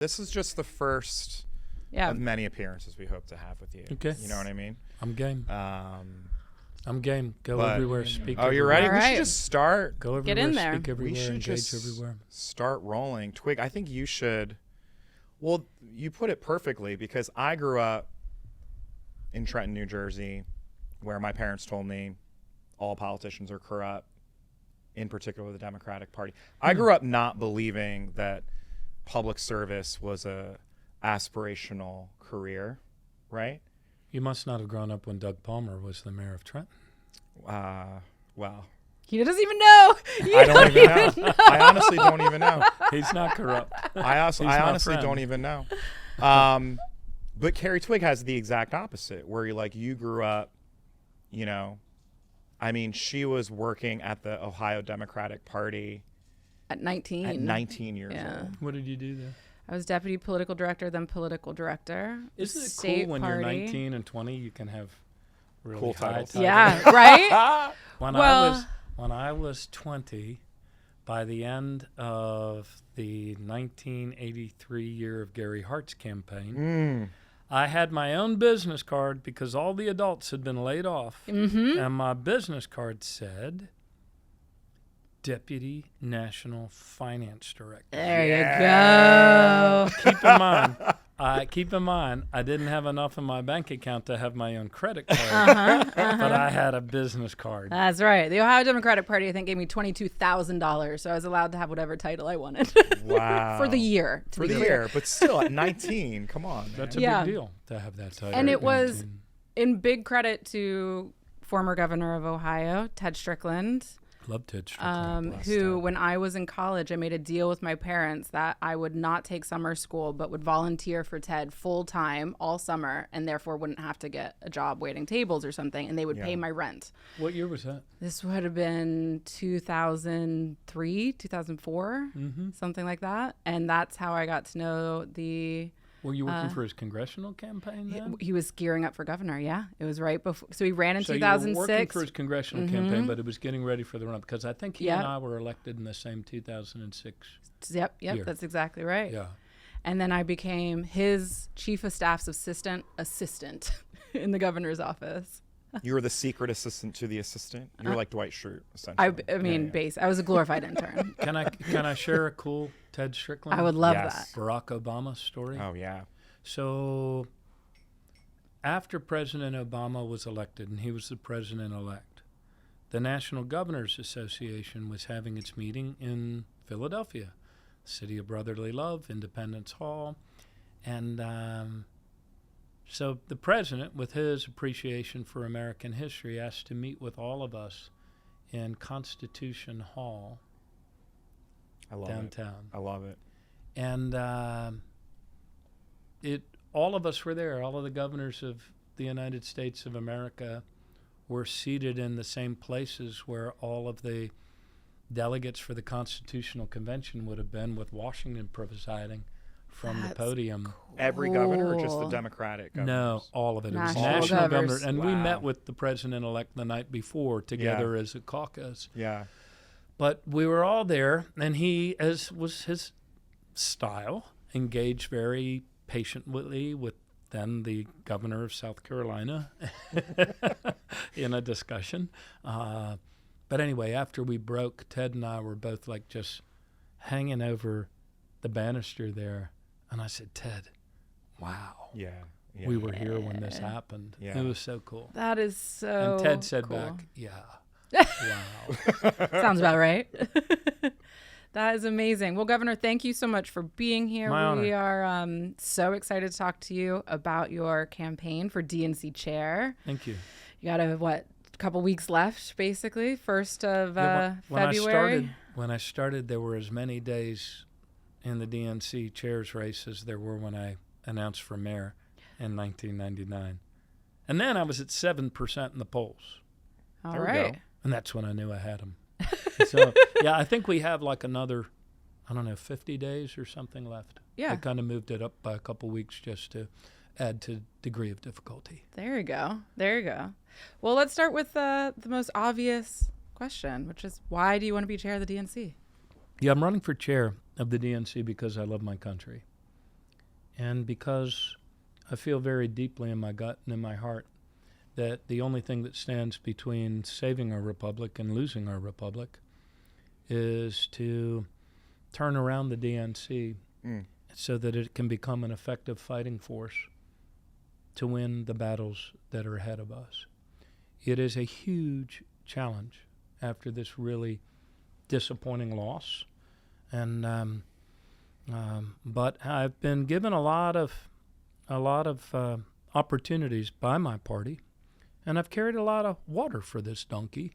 This is just the first of many appearances we hope to have with you. Okay. You know what I mean? I'm game. I'm game. Go everywhere, speak everywhere. Oh, you're ready? We should just start. Go everywhere, get in there. speak everywhere, we should engage just everywhere. Start rolling. Twigg, I think you should. Well, you put it perfectly, because I grew up in Trenton, New Jersey, where my parents told me all politicians are corrupt, in particular the Democratic Party. I grew up not believing that public service was a aspirational career, right? You must not have grown up when Doug Palmer was the mayor of Trenton. Well, he doesn't even know. I don't even know. I honestly don't even know. He's not corrupt. I honestly don't even know. But Carrie Twigg has the exact opposite, where you grew up, I mean, she was working at the Ohio Democratic Party at 19. At 19 years old. What did you do there? I was deputy political director, then political director. Isn't it State cool when party. you're 19 and 20, you can have really cool high titles? Yeah, right? When I was 20, by the end of the 1983 year of Gary Hart's campaign, I had my own business card because all the adults had been laid off. And my business card said, Deputy National Finance Director. There you go. Keep in mind, I didn't have enough in my bank account to have my own credit card, but I had a business card. That's right. The Ohio Democratic Party, I think, gave me $22,000, so I was allowed to have whatever title I wanted. Wow. For the year. For the year, but still at 19, come on. Man. That's a big deal to have that title. And it was in big credit to former governor of Ohio, Ted Strickland. Love Ted Strickland. Who, when I was in college, I made a deal with my parents that I would not take summer school, but would volunteer for Ted full time all summer, and therefore wouldn't have to get a job waiting tables or something, and they would pay my rent. What year was that? This would have been 2003, 2004, something like that. And that's how I got to know the... Were you working for his congressional campaign then? He was gearing up for governor, yeah. It was right before. So he ran in 2006. You were working for his congressional campaign, but it was getting ready for the run, because I think he and I were elected in the same 2006 Yep, year. That's exactly right. Yeah. And then I became his chief of staff's assistant in the governor's office. You were the secret assistant to the assistant. You were like Dwight Schrute, essentially. I mean, I was a glorified intern. Can I share a cool Ted Strickland? I would love that. Barack Obama story. Oh yeah. So after President Obama was elected, and he was the president-elect, the National Governors Association was having its meeting in Philadelphia, city of brotherly love, Independence Hall, and so the president, with his appreciation for American history, asked to meet with all of us in Constitution Hall downtown. I love it. And all of us were there. All of the governors of the United States of America were seated in the same places where all of the delegates for the Constitutional Convention would have been, with Washington presiding from the podium. Cool. Every governor, or just the Democratic governors? No, all of it. It was National national governors. governor. And we met with the president-elect the night before together as a caucus. Yeah. But we were all there, and he, as was his style, engaged very patiently with then the governor of South Carolina in a discussion. But anyway, after we broke, Ted and I were both like just hanging over the banister there. And I said, Ted, wow. Yeah. We were here when this happened. Yeah. It was so cool. That is so And Ted said cool. back, yeah. Wow. Sounds about right. That is amazing. Well, Governor, thank you so much for being here. My honor. We are so excited to talk to you about your campaign for DNC Chair. Thank you. You got a couple weeks left, basically, 1st of February. When I started, there were as many days in the DNC Chair's race as there were when I announced for mayor in 1999. And then I was at 7% in the polls. All There we right. go. And that's when I knew I had him. So, yeah, I think we have like another, 50 days or something left. Yeah. I kind of moved it up by a couple weeks just to add to degree of difficulty. There you go. Well, let's start with the most obvious question, which is, why do you want to be chair of the DNC? Yeah, I'm running for chair of the DNC because I love my country. And because I feel very deeply in my gut and in my heart that the only thing that stands between saving our republic and losing our republic is to turn around the DNC so that it can become an effective fighting force to win the battles that are ahead of us. It is a huge challenge after this really disappointing loss. And but I've been given a lot of opportunities by my party, and I've carried a lot of water for this donkey.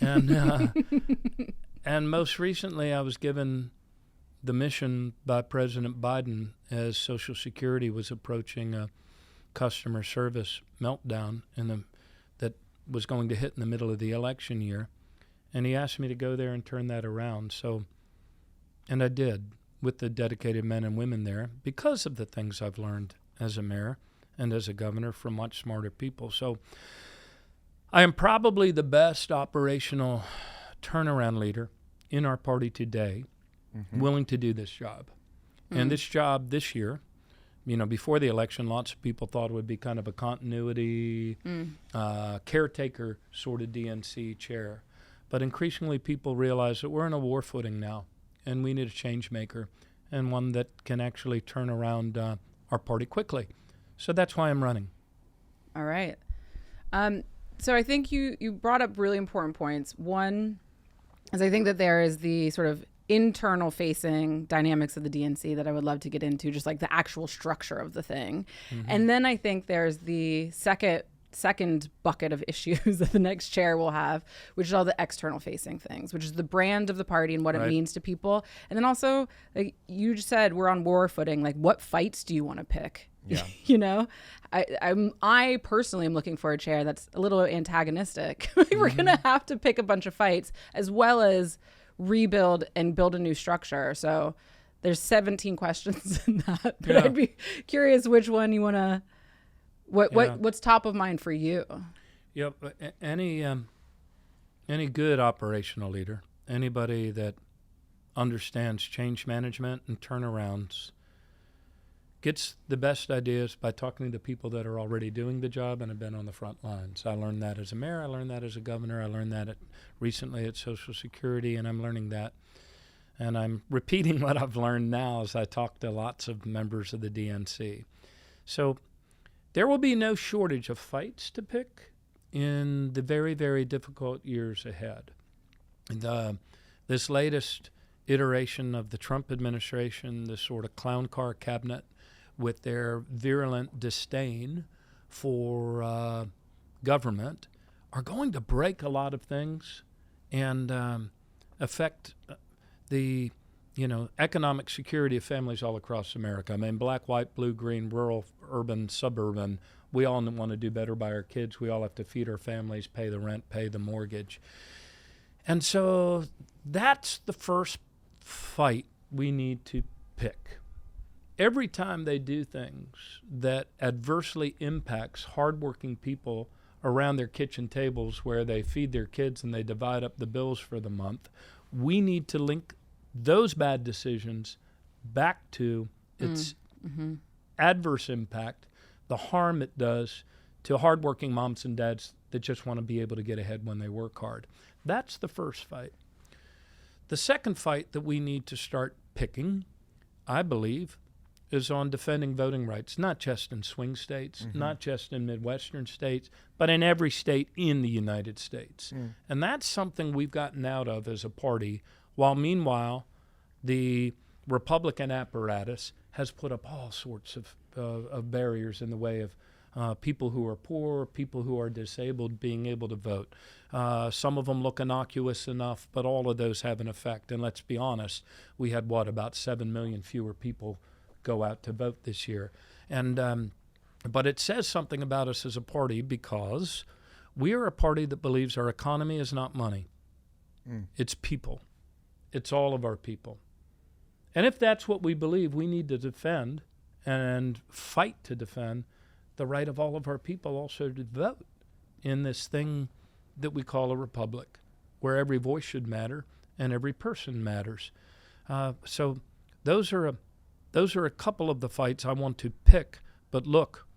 And and most recently, I was given the mission by President Biden as Social Security was approaching a customer service meltdown that was going to hit in the middle of the election year. And he asked me to go there and turn that around. And I did, with the dedicated men and women there, because of the things I've learned as a mayor and as a governor from much smarter people. So I am probably the best operational turnaround leader in our party today, willing to do this job. And this job this year, before the election, lots of people thought it would be kind of a continuity, caretaker sort of DNC chair. But increasingly people realize that we're in a war footing now, and we need a change maker and one that can actually turn around our party quickly. So that's why I'm running. All right. So I think you brought up really important points. One is I think that there is the sort of internal facing dynamics of the DNC that I would love to get into, just like the actual structure of the thing. And then I think there's the second bucket of issues that the next chair will have, which is all the external facing things, which is the brand of the party and what it means to people. And then also, like you just said, we're on war footing. Like, what fights do you want to pick? Yeah. I personally am looking for a chair that's a little antagonistic. We're going to have to pick a bunch of fights as well as rebuild and build a new structure. So there's 17 questions in that, but I'd be curious which one you want to, what's top of mind for you? Yep. Any good operational leader, anybody that understands change management and turnarounds, gets the best ideas by talking to people that are already doing the job and have been on the front lines. I learned that as a mayor. I learned that as a governor. I learned that recently at Social Security, and I'm learning that. And I'm repeating what I've learned now as I talk to lots of members of the DNC. So there will be no shortage of fights to pick in the very, very difficult years ahead. This latest iteration of the Trump administration, this sort of clown car cabinet, with their virulent disdain for government, are going to break a lot of things and affect the economic security of families all across America. I mean, black, white, blue, green, rural, urban, suburban, we all want to do better by our kids. We all have to feed our families, pay the rent, pay the mortgage. And so that's the first fight we need to pick. Every time they do things that adversely impacts hardworking people around their kitchen tables where they feed their kids and they divide up the bills for the month, we need to link those bad decisions back to its adverse impact, the harm it does to hardworking moms and dads that just want to be able to get ahead when they work hard. That's the first fight. The second fight that we need to start picking, I believe, is on defending voting rights, not just in swing states, not just in Midwestern states, but in every state in the United States. And that's something we've gotten out of as a party, while meanwhile the Republican apparatus has put up all sorts of barriers in the way of people who are poor, people who are disabled being able to vote. Some of them look innocuous enough, but all of those have an effect. And let's be honest, we had, about 7 million fewer people go out to vote this year. And but it says something about us as a party because we are a party that believes our economy is not money. It's people. It's all of our people. And if that's what we believe, we need to defend and fight to defend the right of all of our people also to vote in this thing that we call a republic, where every voice should matter and every person matters. So those are those are a couple of the fights I want to pick. But look,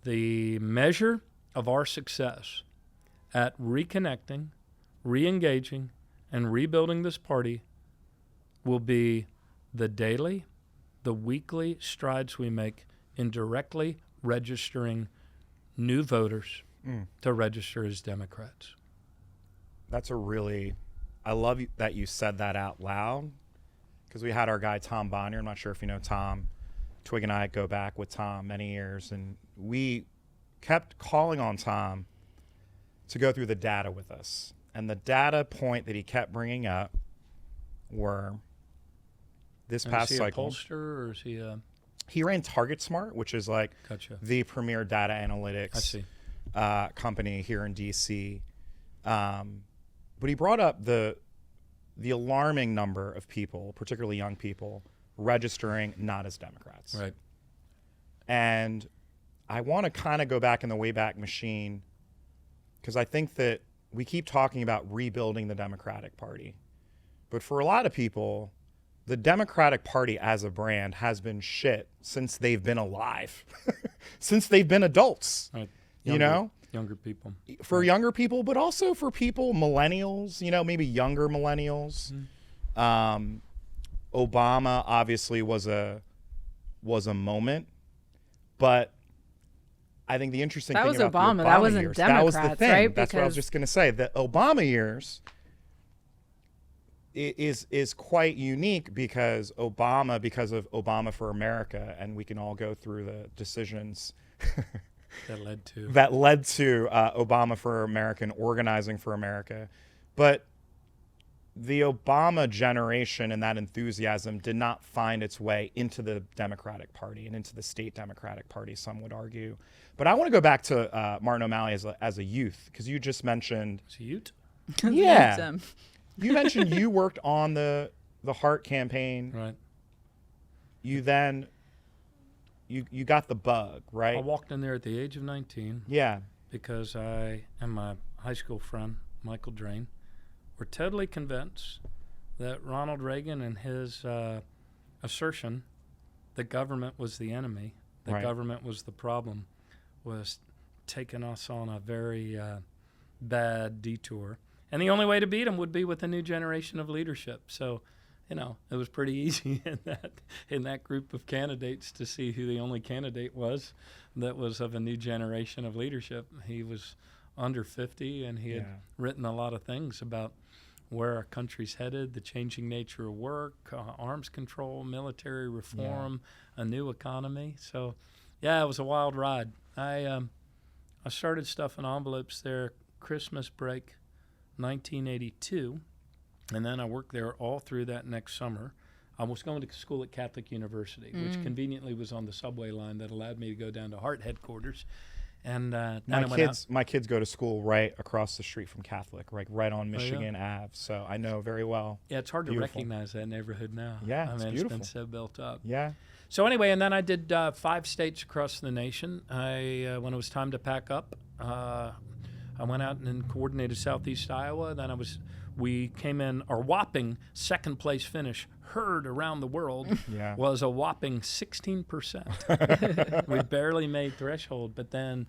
the measure of our success at reconnecting, re-engaging, and rebuilding this party will be the daily, the weekly strides we make in directly registering new voters to register as Democrats. That's I love that you said that out loud, because we had our guy Tom Bonnier. I'm not sure if you know Tom. Twigg and I go back with Tom many years, and we kept calling on Tom to go through the data with us. And the data point that he kept bringing up were this past cycle. Is he a pollster, or is he a... He ran Target Smart, which is like the premier data analytics company here in DC. But he brought up the alarming number of people, particularly young people, registering not as Democrats. Right. And I want to kind of go back in the Wayback Machine, because I think that we keep talking about rebuilding the Democratic Party. But for a lot of people, the Democratic Party as a brand has been shit since they've been alive, since they've been adults, right. Younger people. For younger people, but also for people, millennials, maybe younger millennials. Obama obviously was a moment, but I think the interesting thing about Obama. The Obama that wasn't years, Democrats, that was the thing. right? That's what I was just going to say. The Obama years is quite unique because of Obama for America, and we can all go through the decisions that led to Obama for America and Organizing for America. But the Obama generation and that enthusiasm did not find its way into the Democratic Party and into the state Democratic Party, some would argue. But I want to go back to Martin O'Malley as a youth, because you just mentioned... As a youth? Yeah. You mentioned you worked on the Heart campaign. Right. You then... You got the bug, right? I walked in there at the age of 19. Yeah. Because I and my high school friend, Michael Drain, were totally convinced that Ronald Reagan and his assertion that government was the enemy, that government was the problem, was taking us on a very bad detour. And the only way to beat him would be with a new generation of leadership. So, it was pretty easy in that group of candidates to see who the only candidate was that was of a new generation of leadership. He was under 50, and he had written a lot of things about where our country's headed, the changing nature of work, arms control, military reform, a new economy. So, it was a wild ride. I started stuffing envelopes there Christmas break 1982, and then I worked there all through that next summer. I was going to school at Catholic University, which conveniently was on the subway line that allowed me to go down to Heart headquarters. And my kids go to school right across the street from Catholic, right on Michigan Ave. So I know very well. Yeah, it's hard to recognize that neighborhood now. Yeah, it's beautiful. It's been so built up. Yeah. So anyway, and then I did 5 states across the nation. When it was time to pack up, I went out and coordinated Southeast Iowa. Then we came in, our whopping second place finish, heard around the world, was a whopping 16%. We barely made threshold. But then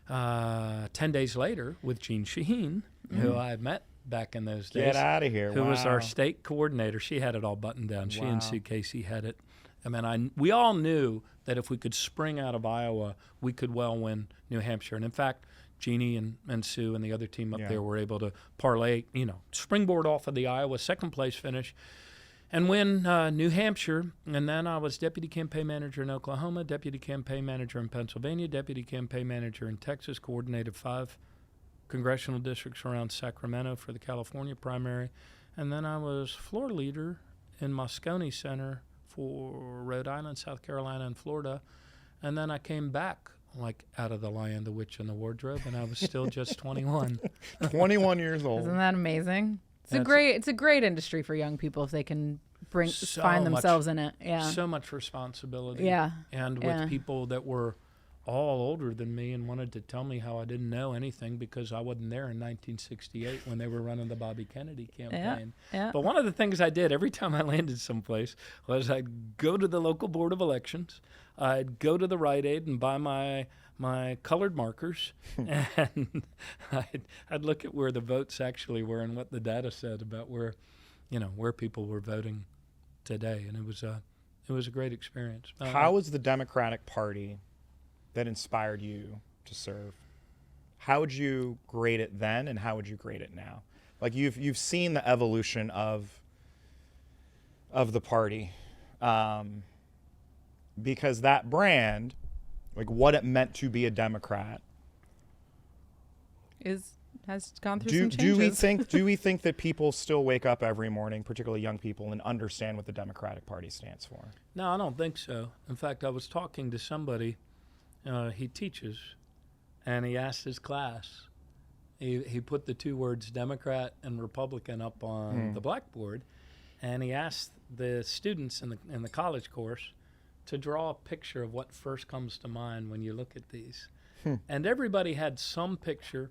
10 days later, with Jean Shaheen, who I met back in those days. Get out of here. Who was our state coordinator. She had it all buttoned down. She and Sue Casey had it. We all knew that if we could spring out of Iowa, we could well win New Hampshire. And in fact, Jeannie and Sue and the other team up there were able to parlay, springboard off of the Iowa second place finish and win New Hampshire. And then I was deputy campaign manager in Oklahoma, deputy campaign manager in Pennsylvania, deputy campaign manager in Texas, coordinated 5 congressional districts around Sacramento for the California primary. And then I was floor leader in Moscone Center for Rhode Island, South Carolina, and Florida. And then I came back out of the Lion, the Witch, and the Wardrobe, and I was still just 21. 21 years old. Isn't that amazing? It's a great industry for young people if they can find themselves in it. Yeah. So much responsibility. Yeah. And with people that were all older than me and wanted to tell me how I didn't know anything because I wasn't there in 1968 when they were running the Bobby Kennedy campaign. Yeah. But one of the things I did every time I landed someplace was I'd go to the local board of elections, I'd go to the Rite Aid and buy my colored markers, and I'd look at where the votes actually were and what the data said about where people were voting today, and it was a great experience. How was the Democratic Party that inspired you to serve? How would you grade it then, and how would you grade it now? Like you've seen the evolution of the party, because that brand, like what it meant to be a Democrat, has gone through some changes. Do we think that people still wake up every morning, particularly young people, and understand what the Democratic Party stands for? No, I don't think so. In fact, I was talking to somebody. He teaches, and he asked his class. He put the two words Democrat and Republican up on the blackboard, and he asked the students in the college course to draw a picture of what first comes to mind when you look at these. And everybody had some picture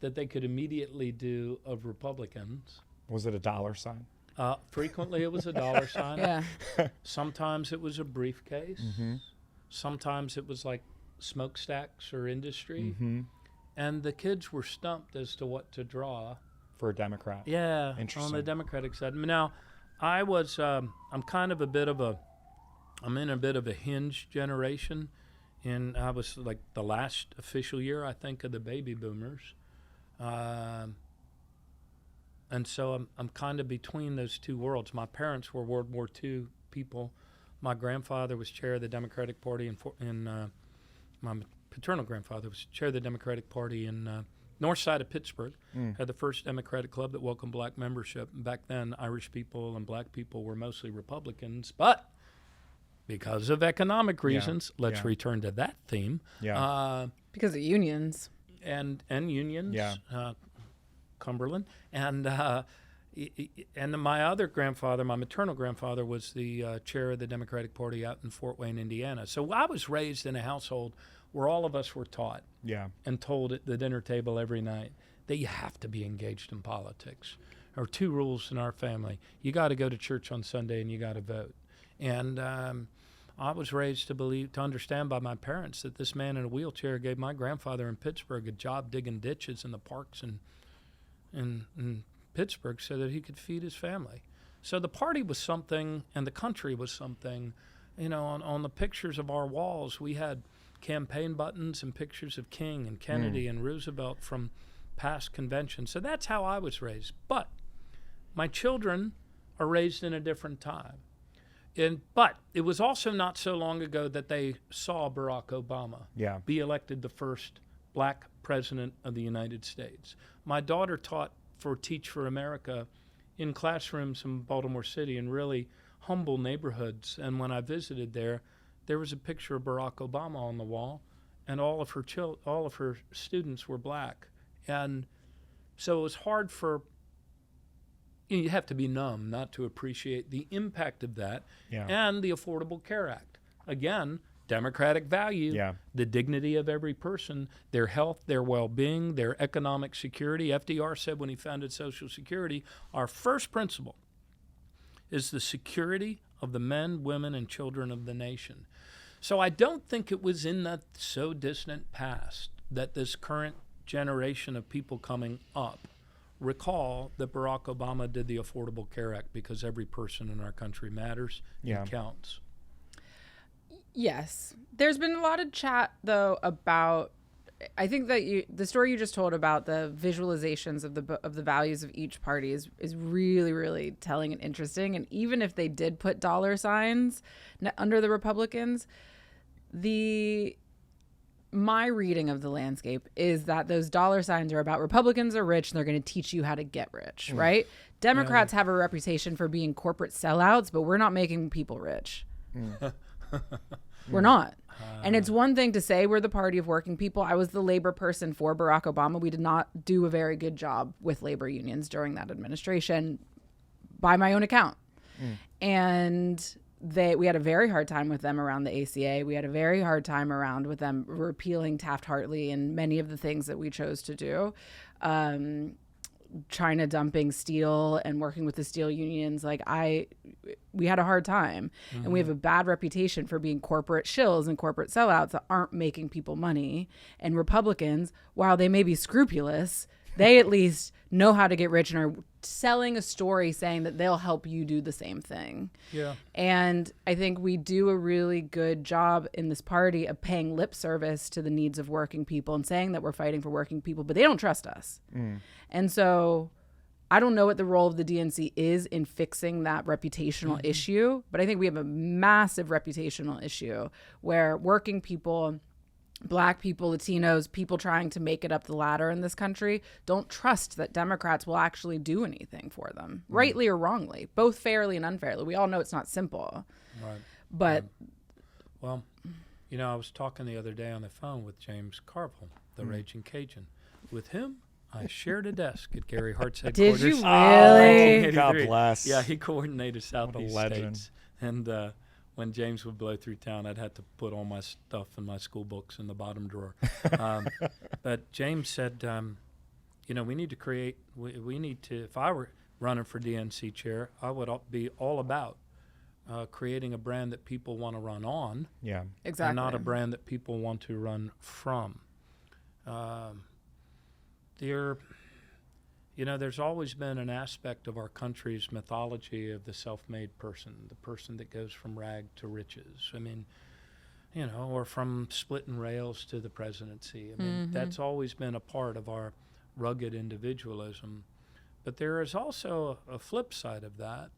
that they could immediately do of Republicans. Was it a dollar sign? Frequently it was a dollar sign. Yeah. Sometimes it was a briefcase. Sometimes it was like smokestacks or industry. And the kids were stumped as to what to draw. For a Democrat. Yeah, Interesting. on the Democratic side. Now, I was, I'm in a bit of a hinge generation. And I was like the last official year, I think, of the baby boomers. And so I'm kind of between those two worlds. My parents were World War II people. My grandfather was chair of the Democratic Party, my paternal grandfather was chair of the Democratic Party in north side of Pittsburgh. Had the first Democratic club that welcomed black membership. Back then, Irish people and black people were mostly Republicans, but because of economic reasons, let's return to that theme. Because of unions. And unions, Cumberland, and my other grandfather, my maternal grandfather, was the chair of the Democratic Party out in Fort Wayne, Indiana. So I was raised in a household where all of us were taught and told at the dinner table every night that you have to be engaged in politics. There are two rules in our family. You got to go to church on Sunday and you got to vote. And I was raised to understand by my parents that this man in a wheelchair gave my grandfather in Pittsburgh a job digging ditches in the parks in Pittsburgh so that he could feed his family. So the party was something, and the country was something. On the pictures of our walls, we had campaign buttons and pictures of King and Kennedy and Roosevelt from past conventions. So that's how I was raised. But my children are raised in a different time. But it was also not so long ago that they saw Barack Obama be elected the first black president of the United States. My daughter taught for Teach for America in classrooms in Baltimore City in really humble neighborhoods. And when I visited there was a picture of Barack Obama on the wall, and all of her students were black. And so it was hard for you have to be numb not to appreciate the impact of that and the Affordable Care Act. Again, democratic value, the dignity of every person, their health, their well-being, their economic security. FDR said when he founded Social Security, our first principle is the security of the men, women, and children of the nation. So I don't think it was in the so distant past that this current generation of people coming up recall that Barack Obama did the Affordable Care Act because every person in our country matters and counts. Yes. There's been a lot of chat, though, about, I think that the story you just told about the visualizations of the values of each party is really, really telling and interesting. And even if they did put dollar signs under the Republicans, my reading of the landscape is that those dollar signs are about Republicans are rich and they're going to teach you how to get rich, right? Democrats have a reputation for being corporate sellouts, but we're not making people rich. We're not. And it's one thing to say we're the party of working people. I was the labor person for Barack Obama. We did not do a very good job with labor unions during that administration by my own account. And we had a very hard time with them around the ACA. We had a very hard time around with them repealing Taft-Hartley and many of the things that we chose to do. China dumping steel and working with the steel unions, we had a hard time. And we have a bad reputation for being corporate shills and corporate sellouts that aren't making people money. And Republicans, while they may be scrupulous, they at least know how to get rich and are selling a story saying that they'll help you do the same thing. Yeah. And I think we do a really good job in this party of paying lip service to the needs of working people and saying that we're fighting for working people, but they don't trust us. And so I don't know what the role of the DNC is in fixing that reputational issue, but I think we have a massive reputational issue where working people, Black people, Latinos, people trying to make it up the ladder in this country don't trust that Democrats will actually do anything for them, rightly or wrongly, both fairly and unfairly. We all know it's not simple. Right. But Well, I was talking the other day on the phone with James Carville, the Raging Cajun. With him, I shared a desk at Gary Hart's headquarters. Did you really? God bless. Yeah, he coordinated Southeast legend. states. And when James would blow through town, I'd have to put all my stuff and my school books in the bottom drawer. But James said, we need to create, we need to, if I were running for DNC chair, I would be all about creating a brand that people want to run on. Yeah. Exactly. And not a brand that people want to run from. There's always been an aspect of our country's mythology of the self-made person, the person that goes from rag to riches. I mean, or from splitting rails to the presidency. I mean, that's always been a part of our rugged individualism. But there is also a flip side of that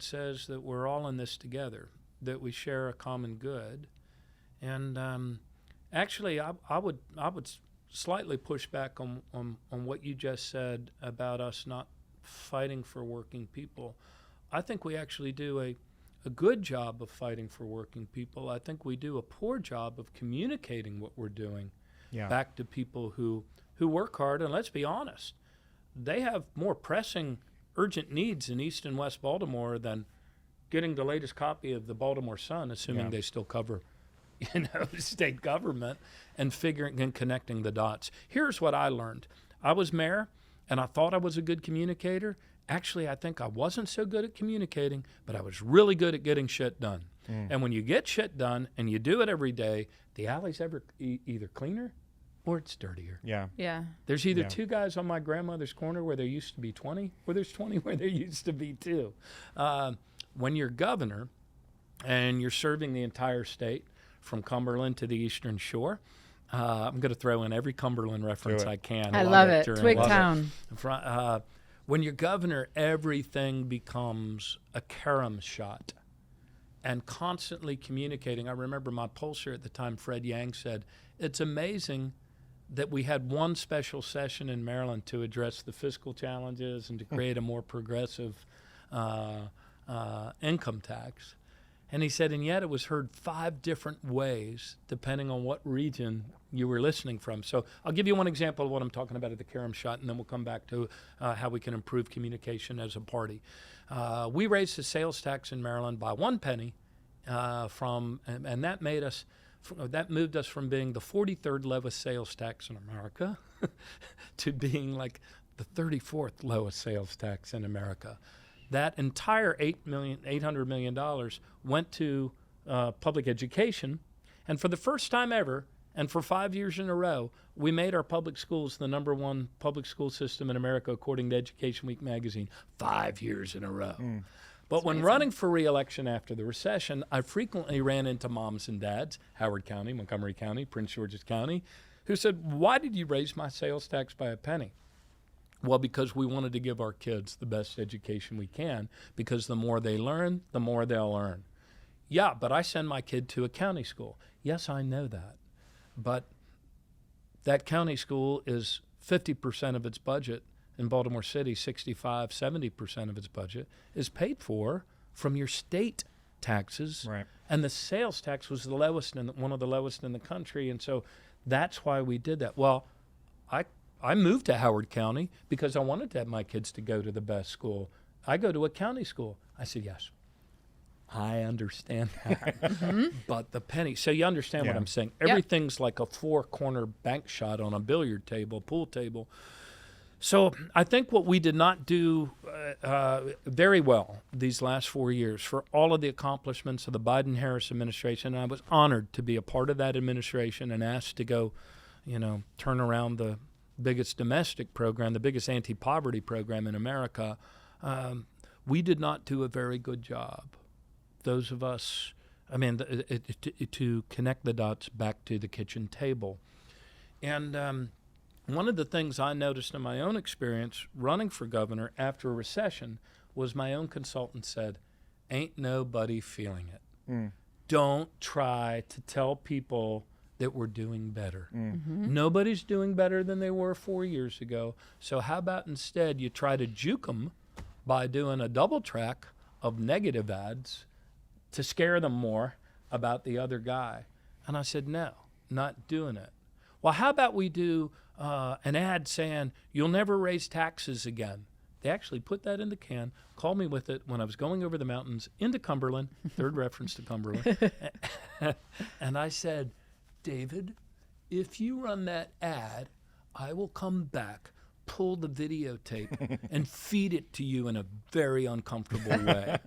says that we're all in this together, that we share a common good. And actually, I would slightly push back on what you just said about us not fighting for working people. I think we actually do a good job of fighting for working people. I think we do a poor job of communicating what we're doing back to people who work hard. And let's be honest, they have more pressing, urgent needs in East and West Baltimore than getting the latest copy of the Baltimore Sun, assuming they still cover state government, and figuring and connecting the dots. Here's what I learned. I was mayor, and I thought I was a good communicator. Actually, I think I wasn't so good at communicating, but I was really good at getting shit done. And when you get shit done and you do it every day, the alley's either cleaner or it's dirtier. Yeah. Yeah. There's either two guys on my grandmother's corner where there used to be 20, or there's 20 where there used to be 2. When you're governor and you're serving the entire state, from Cumberland to the Eastern Shore. I'm going to throw in every Cumberland reference I can. I love it. Twigg Town. When you're governor, everything becomes a carom shot and constantly communicating. I remember my pollster at the time, Fred Yang, said, it's amazing that we had one special session in Maryland to address the fiscal challenges and to create a more progressive income tax. And he said, and yet it was heard 5 different ways, depending on what region you were listening from. So I'll give you one example of what I'm talking about at the carom shot, and then we'll come back to how we can improve communication as a party. We raised the sales tax in Maryland by 1 penny, and that moved us from being the 43rd lowest sales tax in America to being like the 34th lowest sales tax in America. That entire $800 million went to public education. And for the first time ever, and for 5 years in a row, we made our public schools the #1 public school system in America, according to Education Week magazine, 5 years in a row. But when running for re-election after the recession, I frequently ran into moms and dads, Howard County, Montgomery County, Prince George's County, who said, why did you raise my sales tax by 1 penny? Well, because we wanted to give our kids the best education we can, because the more they learn, the more they'll earn. Yeah, but I send my kid to a county school. Yes, I know that. But that county school is 50% of its budget. In Baltimore City, 65, 70% of its budget is paid for from your state taxes. Right. And the sales tax was the lowest, one of the lowest in the country. And so that's why we did that. Well, I moved to Howard County because I wanted to have my kids to go to the best school. I go to a county school. I said, yes. I understand that. But the penny, so you understand what Yeah. I'm saying. Yep. Everything's like a four-corner bank shot on a billiard table, pool table. So I think what we did not do very well these last 4 years, for all of the accomplishments of the Biden-Harris administration, and I was honored to be a part of that administration and asked to go, turn around the biggest domestic program, the biggest anti-poverty program in America, we did not do a very good job. Those of us, to connect the dots back to the kitchen table. And one of the things I noticed in my own experience running for governor after a recession was my own consultant said, ain't nobody feeling it. Don't try to tell people that we're doing better. Nobody's doing better than they were 4 years ago. So how about instead you try to juke them by doing a double track of negative ads to scare them more about the other guy. And I said, no, not doing it. Well, how about we do an ad saying, you'll never raise taxes again. They actually put that in the can, called me with it when I was going over the mountains into Cumberland, third reference to Cumberland. And I said, David, if you run that ad, I will come back, pull the videotape, and feed it to you in a very uncomfortable way.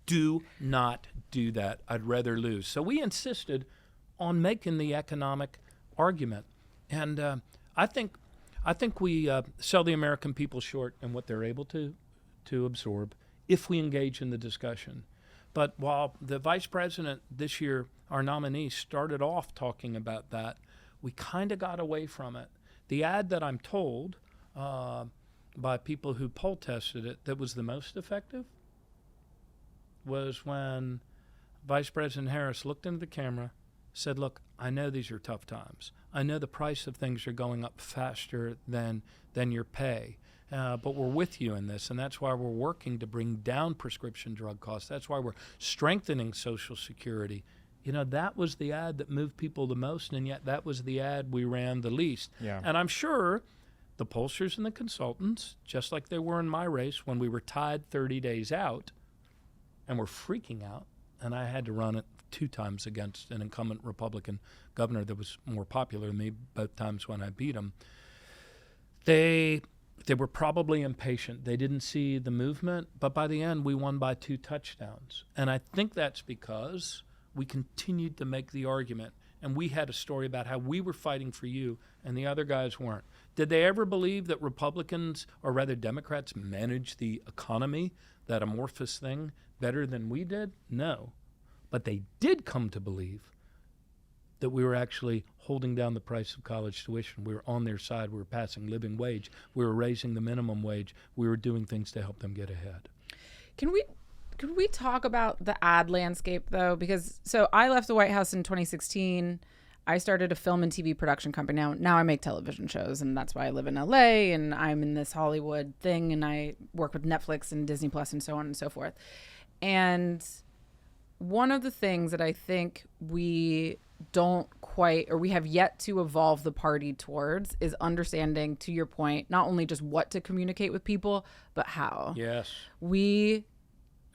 Do not do that. I'd rather lose. So we insisted on making the economic argument. And I think we sell the American people short in what they're able to absorb if we engage in the discussion. But while the vice president this year, our nominee, started off talking about that, we kind of got away from it. The ad that I'm told by people who poll tested it that was the most effective was when Vice President Harris looked into the camera, said, look, I know these are tough times. I know the price of things are going up faster than your pay. But we're with you in this, and that's why we're working to bring down prescription drug costs. That's why we're strengthening Social Security. That was the ad that moved people the most, and yet that was the ad we ran the least. Yeah. And I'm sure the pollsters and the consultants, just like they were in my race when we were tied 30 days out and were freaking out, and I had to run it 2 times against an incumbent Republican governor that was more popular than me, both times when I beat him. They were probably impatient. They didn't see the movement, but by the end, we won by 2 touchdowns. And I think that's because we continued to make the argument, and we had a story about how we were fighting for you, and the other guys weren't. Did they ever believe that Republicans, or rather Democrats, managed the economy, that amorphous thing, better than we did? No. But they did come to believe that we were actually holding down the price of college tuition. We were on their side. We were passing living wage. We were raising the minimum wage. We were doing things to help them get ahead. Could we talk about the ad landscape, though? Because so I left the White House in 2016. I started a film and TV production company. Now I make television shows, and that's why I live in LA, and I'm in this Hollywood thing, and I work with Netflix and Disney Plus and so on and so forth. And one of the things that I think we don't quite, or we have yet to evolve the party towards, is understanding, to your point, not only just what to communicate with people, but how. Yes.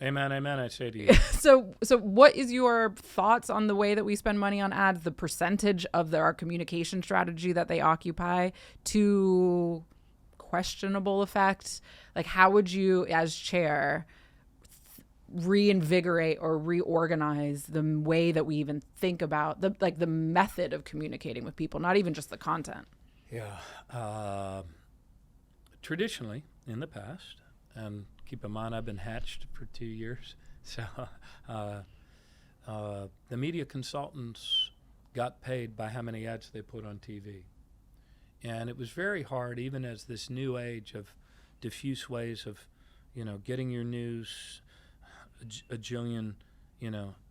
Amen, I say to you. So what is your thoughts on the way that we spend money on ads, the percentage of our communication strategy that they occupy, to questionable effect? Like, how would you, as chair, reinvigorate or reorganize the way that we even think about the method of communicating with people, not even just the content? Yeah. Traditionally, in the past, and keep in mind I've been hatched for 2 years, so the media consultants got paid by how many ads they put on TV. And it was very hard, even as this new age of diffuse ways of, getting your news, a jillion,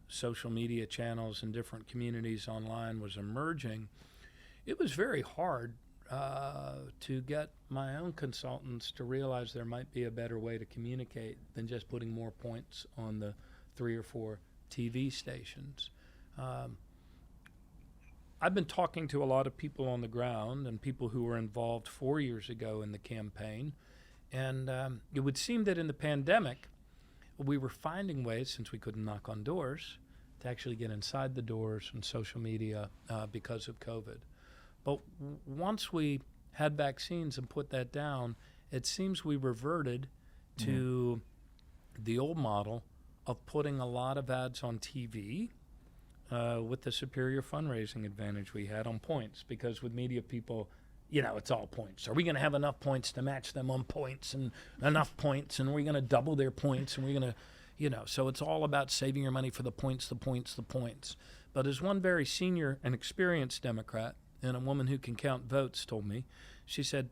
social media channels in different communities online was emerging. It was very hard to get my own consultants to realize there might be a better way to communicate than just putting more points on the 3 or 4 TV stations. I've been talking to a lot of people on the ground and people who were involved 4 years ago in the campaign, and it would seem that in the pandemic, we were finding ways, since we couldn't knock on doors, to actually get inside the doors and social media because of COVID. But once we had vaccines and put that down, it seems we reverted to the old model of putting a lot of ads on TV with the superior fundraising advantage we had on points. Because with media people, it's all points. Are we going to have enough points to match them on points, and enough points, and are we going to double their points, and we're going to, so it's all about saving your money for the points, the points, the points. But as one very senior and experienced Democrat and a woman who can count votes told me, she said,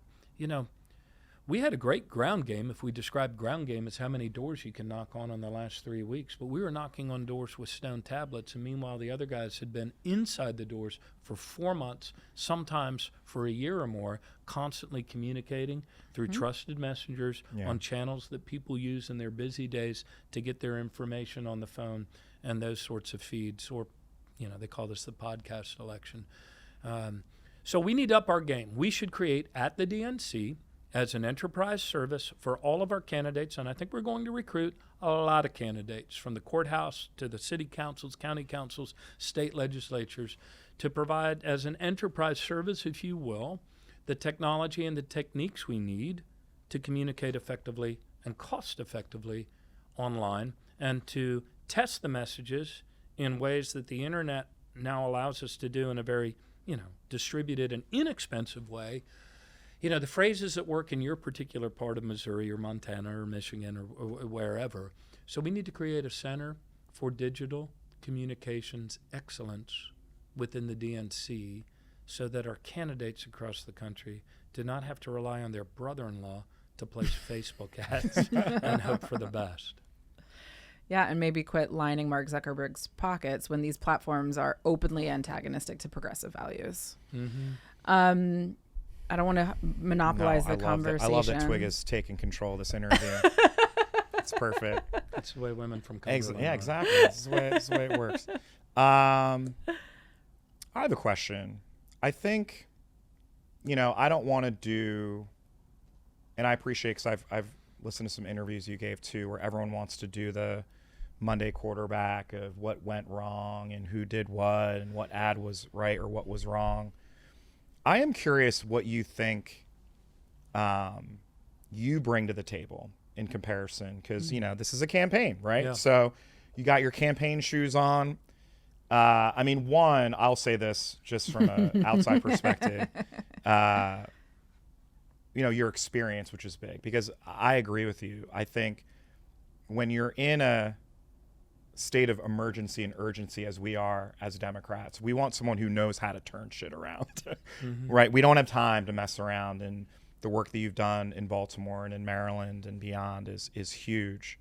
we had a great ground game, if we describe ground game as how many doors you can knock on the last 3 weeks. But we were knocking on doors with stone tablets, and meanwhile the other guys had been inside the doors for 4 months, sometimes for a year or more, constantly communicating through trusted messengers on channels that people use in their busy days to get their information on the phone and those sorts of feeds, or, they call this the podcast election. So we need to up our game. We should create at the DNC, as an enterprise service for all of our candidates, and I think we're going to recruit a lot of candidates from the courthouse to the city councils, county councils, state legislatures, to provide as an enterprise service, if you will, the technology and the techniques we need to communicate effectively and cost effectively online, and to test the messages in ways that the internet now allows us to do in a very, distributed and inexpensive way. The phrases that work in your particular part of Missouri or Montana or Michigan or wherever. So we need to create a center for digital communications excellence within the DNC so that our candidates across the country do not have to rely on their brother-in-law to place Facebook ads and hope for the best. Yeah, and maybe quit lining Mark Zuckerberg's pockets when these platforms are openly antagonistic to progressive values. Mm-hmm. I don't want to monopolize the conversation. I love that Twigg is taking control of this interview. It's perfect. That's the way women from Cumberland Yeah, exactly. This is the way it works. I have a question. I think, I don't want to do, and I appreciate, because I've listened to some interviews you gave too, where everyone wants to do the Monday quarterback of what went wrong and who did what and what ad was right or what was wrong. I am curious what you think you bring to the table in comparison, because, this is a campaign, right? Yeah. So you got your campaign shoes on. One, I'll say this just from an outside perspective, your experience, which is big, because I agree with you. I think when you're in a state of emergency and urgency, as we are as Democrats, we want someone who knows how to turn shit around, right? We don't have time to mess around, and the work that you've done in Baltimore and in Maryland and beyond is huge.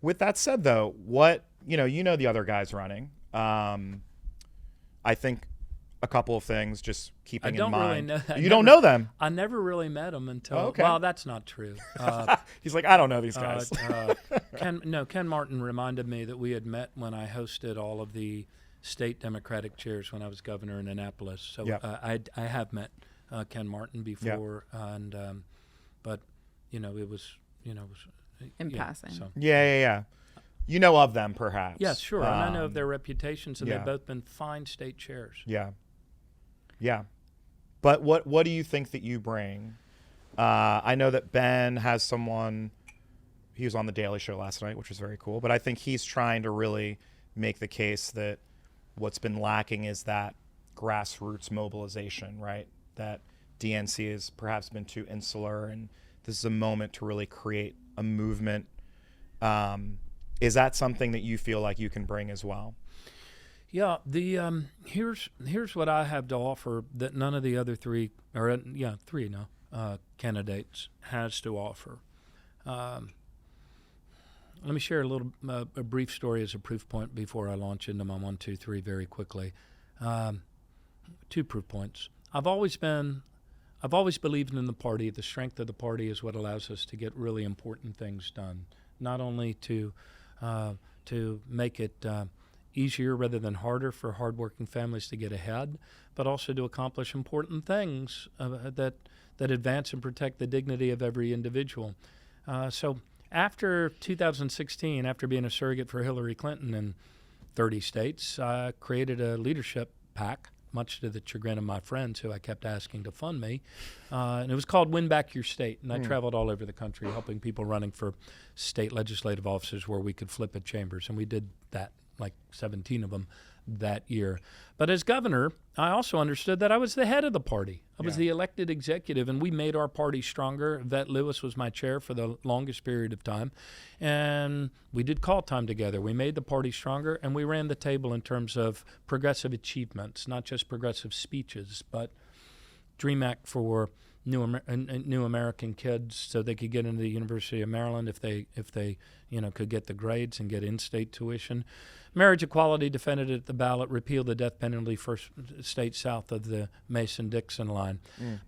With that said, though, what, the other guys running, I think a couple of things, just keeping in mind. I don't really know that. You don't know them. I never really met them until, okay. Well, that's not true. He's like, I don't know these guys. Ken Martin reminded me that we had met when I hosted all of the state Democratic chairs when I was governor in Annapolis. So yep. I have met Ken Martin before, yep. And but it was in passing. So. Yeah. You know of them, perhaps. Yeah, sure. And I know of their reputations, and yeah. they've both been fine state chairs. Yeah. But what do you think that you bring? I know that Ben has someone. He was on the Daily Show last night, which was very cool. But I think he's trying to really make the case that what's been lacking is that grassroots mobilization, right? That DNC has perhaps been too insular, and this is a moment to really create a movement. Is that something that you feel like you can bring as well? Yeah, the here's what I have to offer that none of the other three candidates has to offer. Let me share a brief story as a proof point before I launch into my 1, 2, 3 very quickly. 2 proof points. I've always believed in the party. The strength of the party is what allows us to get really important things done. Not only to make it easier rather than harder for hardworking families to get ahead, but also to accomplish important things that advance and protect the dignity of every individual. So after 2016, after being a surrogate for Hillary Clinton in 30 states, I created a leadership PAC, much to the chagrin of my friends who I kept asking to fund me. And it was called Win Back Your State. And I traveled all over the country helping people running for state legislative offices where we could flip at chambers. And we did that, like 17 of them that year. But as governor, I also understood that I was the head of the party. I was the elected executive, and we made our party stronger. Yvette Lewis was my chair for the longest period of time. And we did call time together. We made the party stronger, and we ran the table in terms of progressive achievements, not just progressive speeches, but Dream Act for new American kids so they could get into the University of Maryland if they could get the grades and get in-state tuition. Marriage equality, defended at the ballot, repealed the death penalty for states south of the Mason-Dixon line.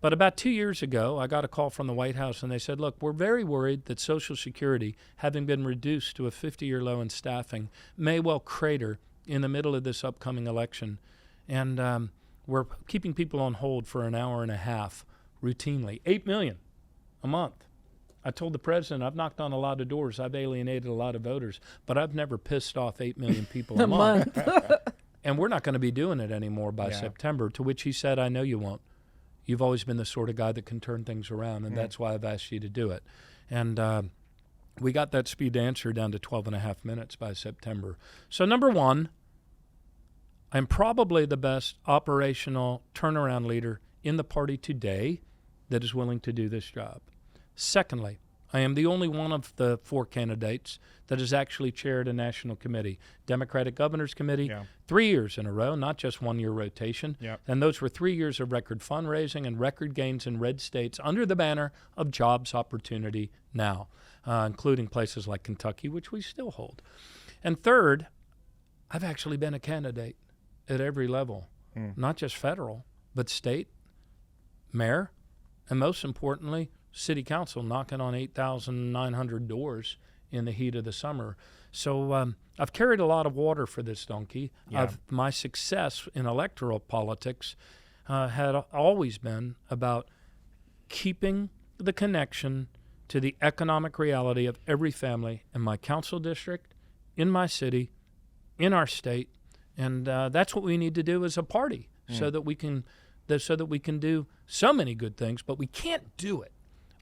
But about 2 years ago, I got a call from the White House, and they said, look, we're very worried that Social Security, having been reduced to a 50-year low in staffing, may well crater in the middle of this upcoming election. And we're keeping people on hold for an hour and a half routinely. 8 million a month. I told the president, I've knocked on a lot of doors. I've alienated a lot of voters, but I've never pissed off 8 million people a month. And we're not going to be doing it anymore by September, to which he said, I know you won't. You've always been the sort of guy that can turn things around, and that's why I've asked you to do it. And we got that speed answer down to 12 and a half minutes by September. So number one, I'm probably the best operational turnaround leader in the party today that is willing to do this job. Secondly, I am the only one of the four candidates that has actually chaired a national committee, Democratic Governor's Committee, 3 years in a row, not just 1 year rotation. And those were 3 years of record fundraising and record gains in red states under the banner of Jobs Opportunity Now, including places like Kentucky, which we still hold. And third, I've actually been a candidate at every level, not just federal, but state, mayor, and most importantly, city council, knocking on 8,900 doors in the heat of the summer. So I've carried a lot of water for this donkey. My success in electoral politics had always been about keeping the connection to the economic reality of every family in my council district, in my city, in our state. And that's what we need to do as a party so that we can do so many good things, but we can't do it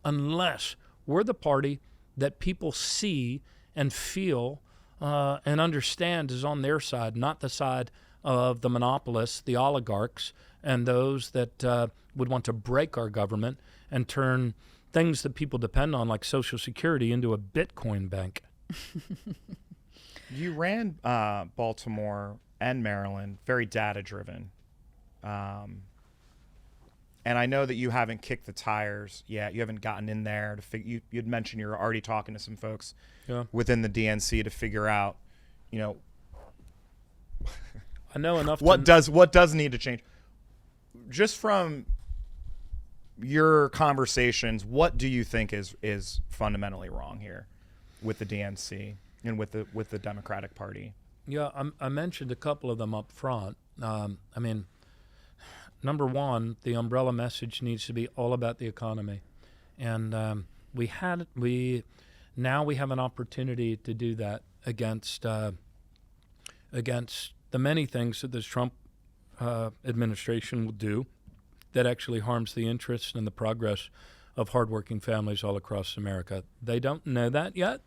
unless we're the party that people see and feel and understand is on their side, not the side of the monopolists, the oligarchs, and those that would want to break our government and turn things that people depend on, like Social Security, into a Bitcoin bank. You ran Baltimore and Maryland, very data-driven. And I know that you haven't kicked the tires yet. You haven't gotten in there to figure. You'd mentioned you're already talking to some folks within the DNC to figure out, I know enough. What does need to change? Just from your conversations, what do you think is fundamentally wrong here with the DNC and with the Democratic Party? Yeah, I mentioned a couple of them up front. Number one, the umbrella message needs to be all about the economy, and we have an opportunity to do that against the many things that this Trump administration will do that actually harms the interests and the progress of hardworking families all across America. They don't know that yet,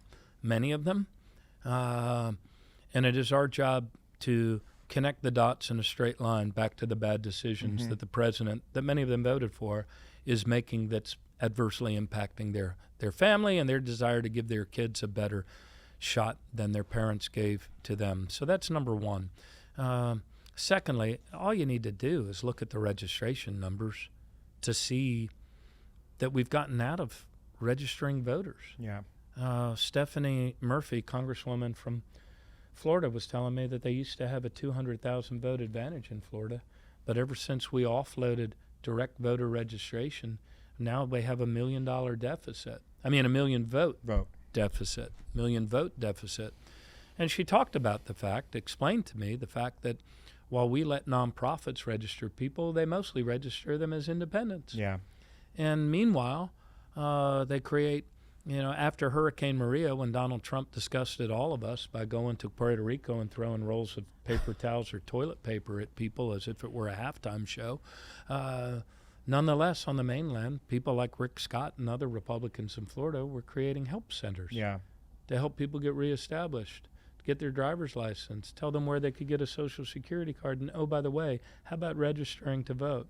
many of them, and it is our job to connect the dots in a straight line back to the bad decisions that the president, that many of them voted for, is making that's adversely impacting their family and their desire to give their kids a better shot than their parents gave to them. So that's number one. Secondly, all you need to do is look at the registration numbers to see that we've gotten out of registering voters. Stephanie Murphy, Congresswoman from Florida, was telling me that they used to have a 200,000 vote advantage in Florida, but ever since we offloaded direct voter registration, now they have $1 million deficit. I mean, $1 million vote deficit, $1 million vote deficit. And she talked about explained to me the fact that while we let nonprofits register people, they mostly register them as independents. And meanwhile, they create After Hurricane Maria, when Donald Trump disgusted all of us by going to Puerto Rico and throwing rolls of paper towels or toilet paper at people as if it were a halftime show, nonetheless, on the mainland, people like Rick Scott and other Republicans in Florida were creating help centers to help people get reestablished, get their driver's license, tell them where they could get a Social Security card, and, oh, by the way, how about registering to vote?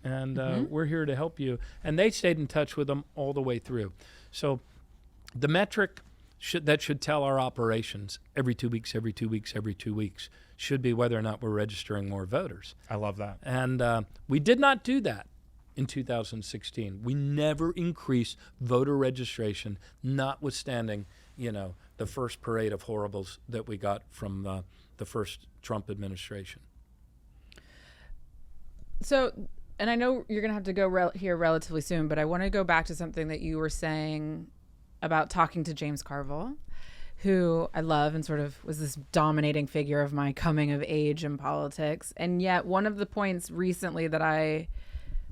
And we're here to help you. And they stayed in touch with them all the way through. So the metric that should tell our operations every 2 weeks, every 2 weeks, every 2 weeks should be whether or not we're registering more voters. I love that. And we did not do that in 2016. We never increased voter registration, notwithstanding, the first parade of horribles that we got from the first Trump administration. So, and I know you're going to have to go here relatively soon, but I want to go back to something that you were saying about talking to James Carville, who I love and sort of was this dominating figure of my coming of age in politics. And yet one of the points recently that I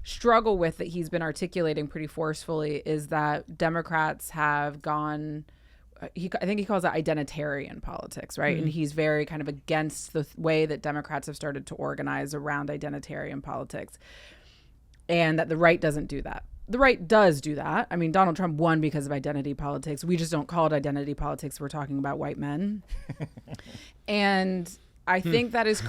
struggle with that he's been articulating pretty forcefully is that Democrats have gone, I think he calls it identitarian politics, right? And he's very kind of against the way that Democrats have started to organize around identitarian politics, and that the right doesn't do that. The right does do that. I mean, Donald Trump won because of identity politics. We just don't call it identity politics. We're talking about white men. And I think that is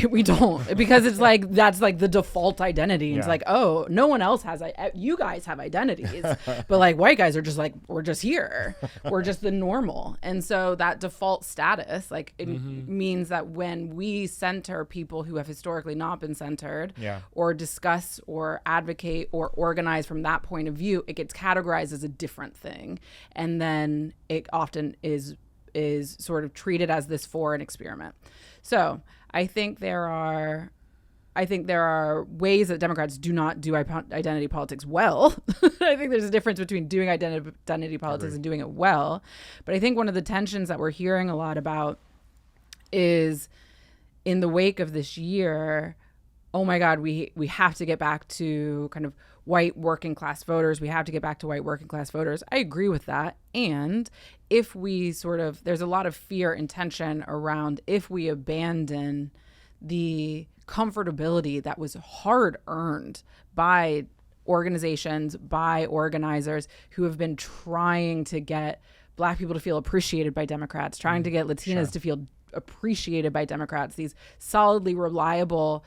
we don't, because it's like, that's like the default identity. It's like, oh, no one else has, you guys have identities, but like white guys are just like, we're just here. We're just the normal. And so that default status, like it means that when we center people who have historically not been centered or discuss or advocate or organize from that point of view, it gets categorized as a different thing. And then it often is sort of treated as this foreign experiment. So I think there are ways that Democrats do not do identity politics well. I think there's a difference between doing identity politics and doing it well. But I think one of the tensions that we're hearing a lot about is in the wake of this year, oh my God, we have to get back to kind of white working class voters. We have to get back to white working class voters. I agree with that. And if we there's a lot of fear and tension around if we abandon the comfortability that was hard earned by organizations, by organizers who have been trying to get Black people to feel appreciated by Democrats, trying to get Latinas to feel appreciated by Democrats, these solidly reliable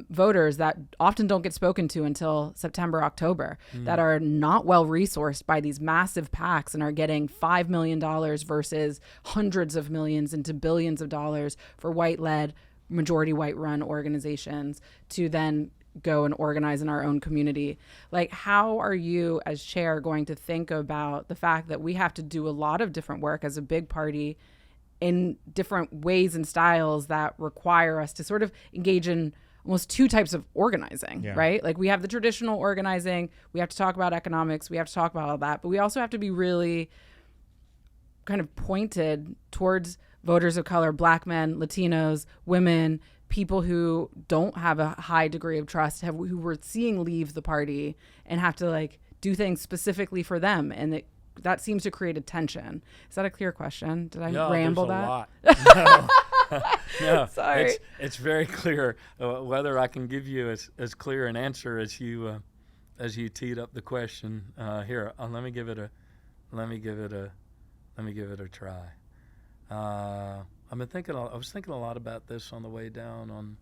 voters that often don't get spoken to until September, October, that are not well resourced by these massive PACs and are getting $5 million versus hundreds of millions into billions of dollars for white-led, majority white-run organizations to then go and organize in our own community. Like, how are you as chair going to think about the fact that we have to do a lot of different work as a big party in different ways and styles that require us to sort of engage in almost two types of organizing, right? Like we have the traditional organizing, we have to talk about economics, we have to talk about all that, but we also have to be really kind of pointed towards voters of color, Black men, Latinos, women, people who don't have a high degree of trust, who we're seeing leave the party and have to like do things specifically for them. And that seems to create a tension. Is that a clear question? Did I ramble that? No, sorry. It's very clear. Whether I can give you as clear an answer as you teed up the question here. Let me give it a try. I was thinking a lot about this on the way down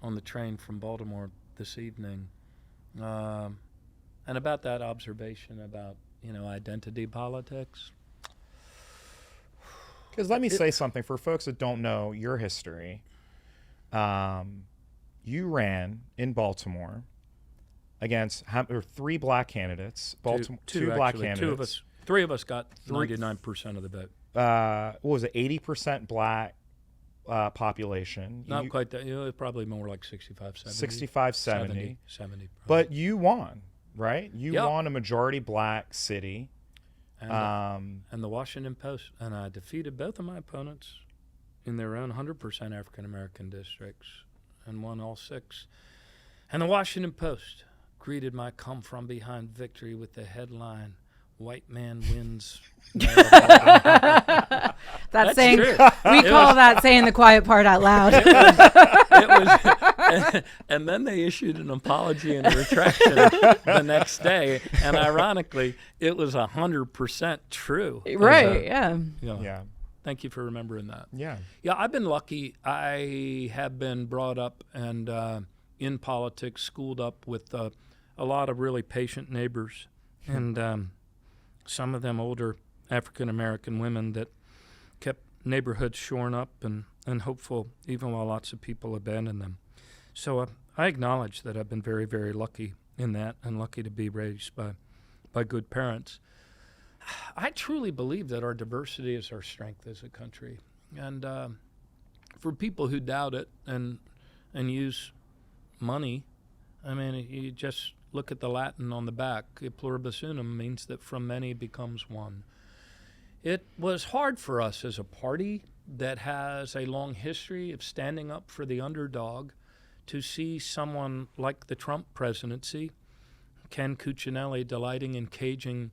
on the train from Baltimore this evening, and about that observation about identity politics. Because let me say something for folks that don't know your history. You ran in Baltimore against three Black candidates. Two Black candidates. Three of us got 99% of the vote. What was it? 80% Black population. Not quite that. Probably more like 65, 70. 65, 70. 70 but you won, right? You won a majority Black city. And the Washington Post, and I defeated both of my opponents in their own 100% African-American districts and won all 6. And the Washington Post greeted my come-from-behind victory with the headline, white man wins. Mayor of Baltimore. That's saying true. we call that saying the quiet part out loud. And then they issued an apology and a retraction the next day. And ironically, it was 100% true. Right, yeah. Yeah. Thank you for remembering that. Yeah. Yeah, I've been lucky. I have been brought up and in politics, schooled up with a lot of really patient neighbors. And some of them older African-American women that kept neighborhoods shorn up and hopeful, even while lots of people abandoned them. So I acknowledge that I've been very, very lucky in that, and lucky to be raised by good parents. I truly believe that our diversity is our strength as a country. And for people who doubt it and use money, I mean, you just look at the Latin on the back. E pluribus unum means that from many becomes one. It was hard for us as a party that has a long history of standing up for the underdog to see someone like the Trump presidency, Ken Cuccinelli, delighting in caging,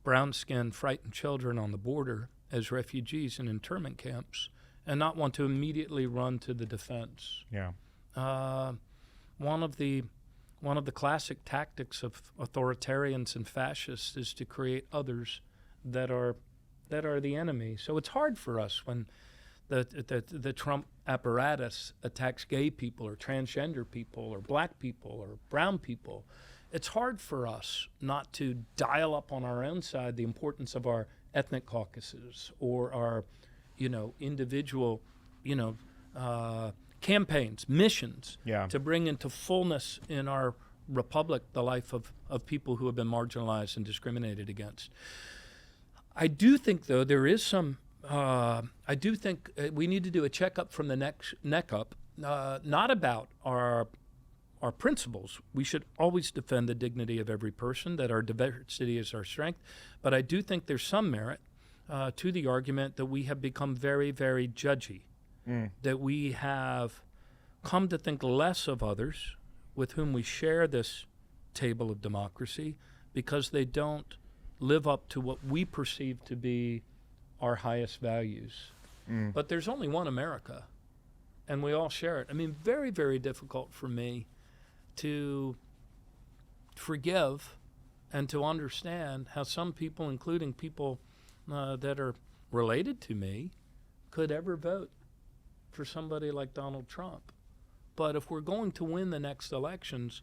brown-skinned, frightened children on the border as refugees in internment camps, and not want to immediately run to the defense. Yeah. One of the classic tactics of authoritarians and fascists is to create others that are the enemy. So it's hard for us when the Trump apparatus attacks gay people or transgender people or black people or brown people. It's hard for us not to dial up on our own side the importance of our ethnic caucuses or our, individual, campaigns, missions to bring into fullness in our republic the life of people who have been marginalized and discriminated against. I do think, though, there is some, I do think we need to do a checkup from the neck up, not about our principles. We should always defend the dignity of every person, that our diversity is our strength. But I do think there's some merit to the argument that we have become very, very judgy, that we have come to think less of others with whom we share this table of democracy because they don't live up to what we perceive to be our highest values. But there's only one America, and we all share it. I mean, very, very difficult for me to forgive and to understand how some people, including people that are related to me, could ever vote for somebody like Donald Trump. But if we're going to win the next elections,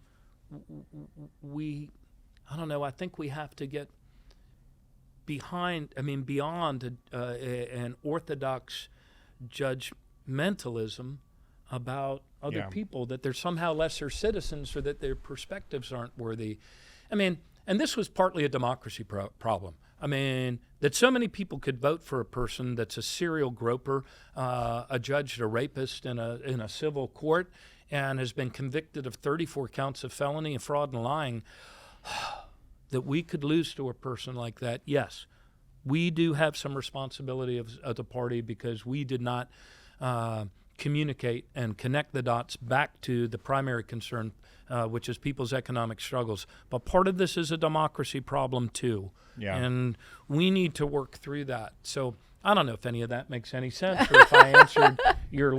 I think we have to get beyond an orthodox judgmentalism about other people, that they're somehow lesser citizens or that their perspectives aren't worthy. I mean, and this was partly a democracy problem. I mean, that so many people could vote for a person that's a serial groper, adjudged a rapist in a civil court, and has been convicted of 34 counts of felony and fraud and lying, that we could lose to a person like that. Yes, we do have some responsibility as a party because we did not communicate and connect the dots back to the primary concern, which is people's economic struggles. But part of this is a democracy problem too. Yeah. And we need to work through that. So I don't know if any of that makes any sense or if I answered your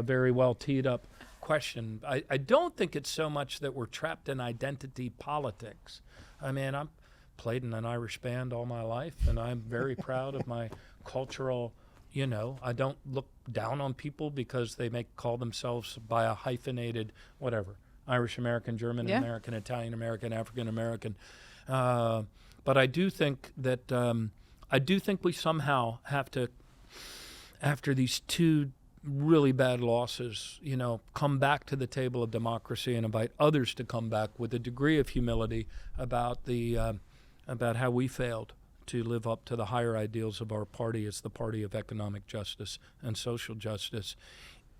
very well teed up question. I don't think it's so much that we're trapped in identity politics. I mean, I'm played in an Irish band all my life, and I'm very proud of my cultural, I don't look down on people because they may call themselves by a hyphenated whatever, Irish American, German American, Italian American, African American. But I do think that we somehow have to, after these two really bad losses, come back to the table of democracy and invite others to come back with a degree of humility about how we failed to live up to the higher ideals of our party as the party of economic justice and social justice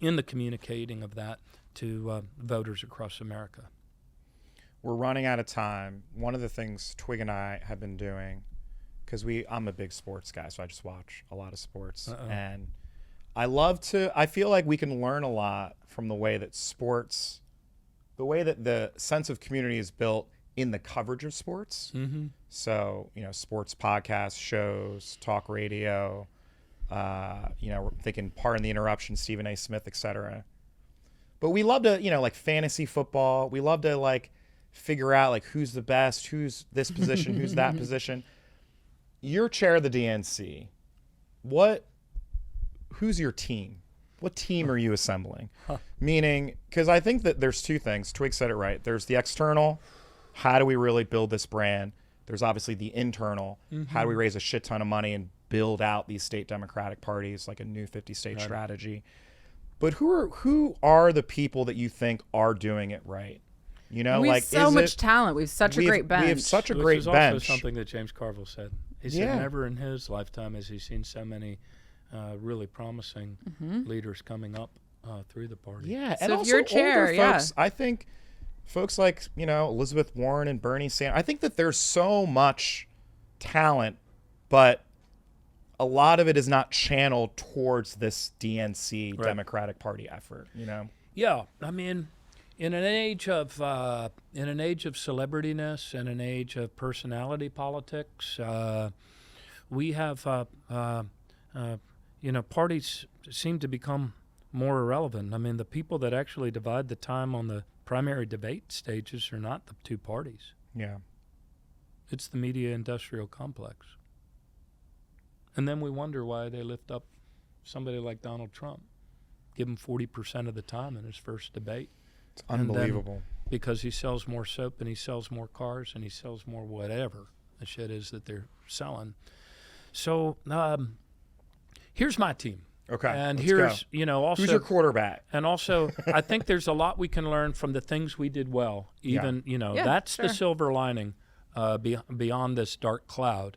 in the communicating of that to voters across America. We're running out of time. One of the things Twigg and I have been doing, because I'm a big sports guy, so I just watch a lot of sports. And I feel like we can learn a lot from the way that the way that the sense of community is built in the coverage of sports. Mm-hmm. So, sports podcasts, shows, talk radio, we're thinking Pardon the Interruption, Stephen A. Smith, etc. But we love to, like fantasy football. We love to like figure out like who's the best, who's this position, who's that position. You're chair of the DNC. Who's your team? What team are you assembling? Meaning, because I think that there's two things. Twigg said it right. There's the external. How do we really build this brand? There's obviously the internal. How do we raise a shit ton of money and build out these state Democratic parties, like a new 50-state strategy? But who are the people that you think are doing it right? We have so much talent. We have such a great bench. We have such a great bench. Which is also something that James Carville said. He said never in his lifetime has he seen so many really promising leaders coming up through the party. Yeah, so and if also you're chair, older folks, I think folks like, Elizabeth Warren and Bernie Sanders, I think that there's so much talent, but a lot of it is not channeled towards this DNC Democratic Party effort, Yeah, I mean, in an age of celebrityness and an age of personality politics, we have parties seem to become more irrelevant. I mean, the people that actually divide the time on the primary debate stages are not the two parties. Yeah. It's the media industrial complex. And then we wonder why they lift up somebody like Donald Trump, give him 40% of the time in his first debate. It's unbelievable. Because he sells more soap and he sells more cars and he sells more whatever the shit is that they're selling. So here's my team. Okay. And here's, also. Who's your quarterback? And also, I think there's a lot we can learn from the things we did well. Even, that's the silver lining beyond this dark cloud.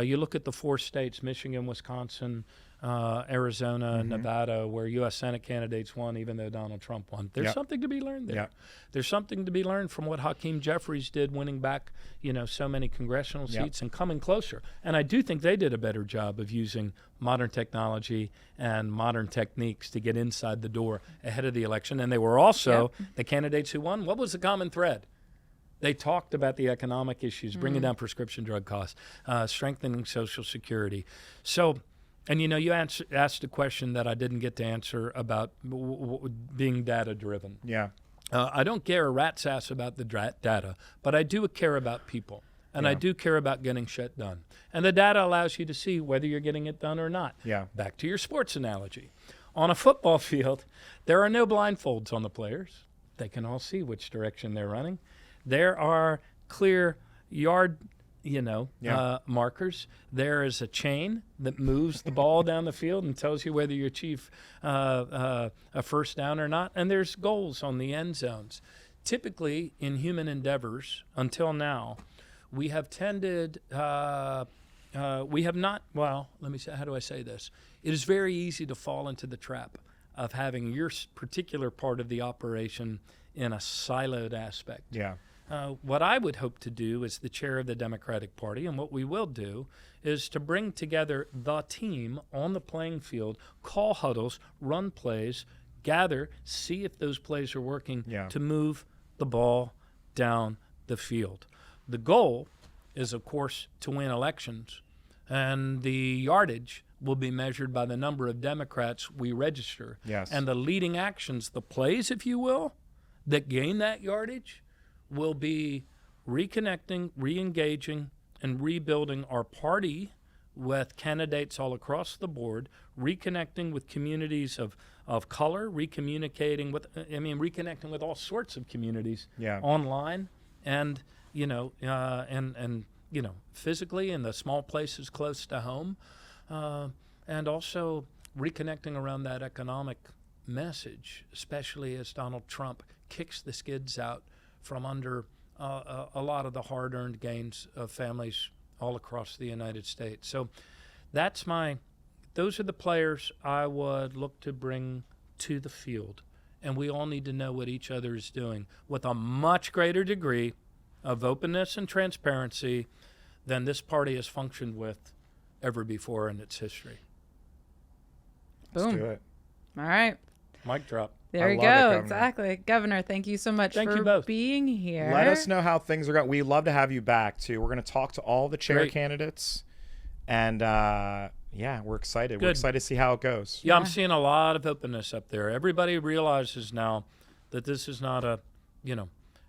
You look at the 4 states, Michigan, Wisconsin, Arizona, Nevada, where U.S. Senate candidates won, even though Donald Trump won. There's something to be learned there. There's something to be learned from what Hakeem Jeffries did, winning back, so many congressional seats and coming closer. And I do think they did a better job of using modern technology and modern techniques to get inside the door ahead of the election. And they were also the candidates who won. What was the common thread? They talked about the economic issues, bringing down prescription drug costs, strengthening Social Security. So, and you asked a question that I didn't get to answer about being data-driven. Yeah. I don't care a rat's ass about the data, but I do care about people, and I do care about getting shit done. And the data allows you to see whether you're getting it done or not. Yeah. Back to your sports analogy. On a football field, there are no blindfolds on the players. They can all see which direction they're running. There are clear yard, markers. There is a chain that moves the ball down the field and tells you whether you achieve a first down or not. And there's goals on the end zones. Typically, in human endeavors, until now, we have tended, we have not, well, let me say, how do I say this? It is very easy to fall into the trap of having your particular part of the operation in a siloed aspect. Yeah. What I would hope to do as the chair of the Democratic Party, and what we will do, is to bring together the team on the playing field, call huddles, run plays, gather, see if those plays are working to move the ball down the field. The goal is, of course, to win elections, and the yardage will be measured by the number of Democrats we register. Yes. And the leading actions, the plays, if you will, that gain that yardage will be reconnecting, re-engaging, and rebuilding our party with candidates all across the board, reconnecting with communities of color, reconnecting with all sorts of communities online and, physically in the small places close to home, and also reconnecting around that economic message, especially as Donald Trump kicks the skids out from under a lot of the hard-earned gains of families all across the United States. So those are the players I would look to bring to the field. And we all need to know what each other is doing with a much greater degree of openness and transparency than this party has functioned with ever before in its history. Boom. Let's do it. All right. Mic drop. There you love it, go. Governor. Exactly. Governor, thank you so much Thank for you both. being here. Let us know how things are going. We'd love to have you back too. We're going to talk to all the chair Great. candidates, and yeah, we're excited. We're Good. excited to see how it goes. Yeah, I'm seeing a lot of openness up there. Everybody realizes now that this is not a,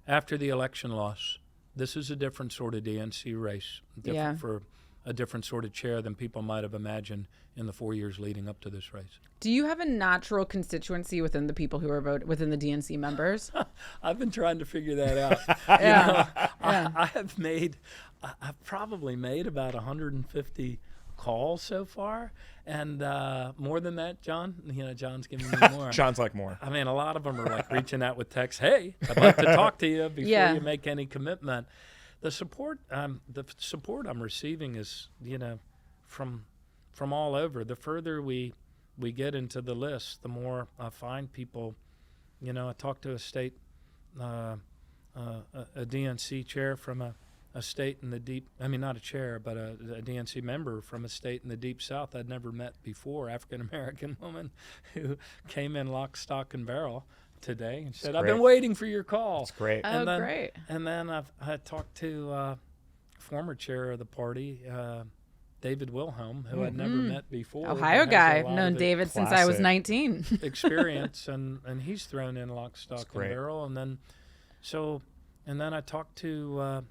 after the election loss, this is a different sort of DNC race, different for a different sort of chair than people might have imagined in the 4 years leading up to this race. Do you have a natural constituency within the people who are within the DNC members? I've been trying to figure that out. I've probably made about 150 calls so far, and more than that, John. John's giving me more. John's like more. I mean, a lot of them are like reaching out with text. Hey, I'd like to talk to you before you make any commitment. The support I'm receiving is, from all over. The further we get into the list, the more I find people. I talked to a state, a DNC chair from a state in the deep. I mean, not a chair, but a DNC member from a state in the deep South I'd never met before. African American woman who came in lock, stock, and barrel today and said, "I've been waiting for your call." That's great. Great. And then I talked to former chair of the party, David Wilhelm, who I'd never met before. Ohio guy. I've known David since I was 19. Experience, and he's thrown in lock, stock, and barrel. And then I talked to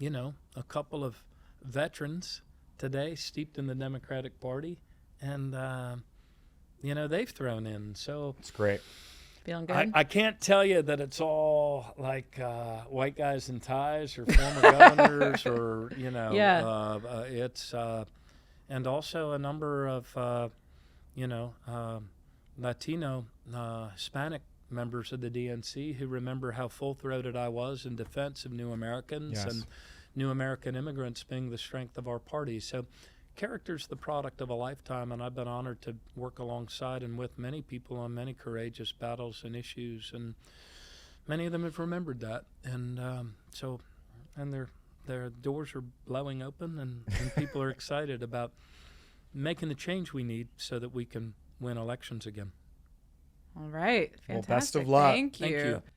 a couple of veterans today, steeped in the Democratic Party, and they've thrown in. So It's great. Feeling good? I can't tell you that it's all like white guys in ties or former governors or, it's and also a number of, Latino, Hispanic members of the DNC who remember how full-throated I was in defense of new Americans and new American immigrants being the strength of our party. So character's the product of a lifetime, and I've been honored to work alongside and with many people on many courageous battles and issues, and many of them have remembered that. And their doors are blowing open, and people are excited about making the change we need so that we can win elections again. All right. Fantastic. Well, best of luck. Thank you. Thank you.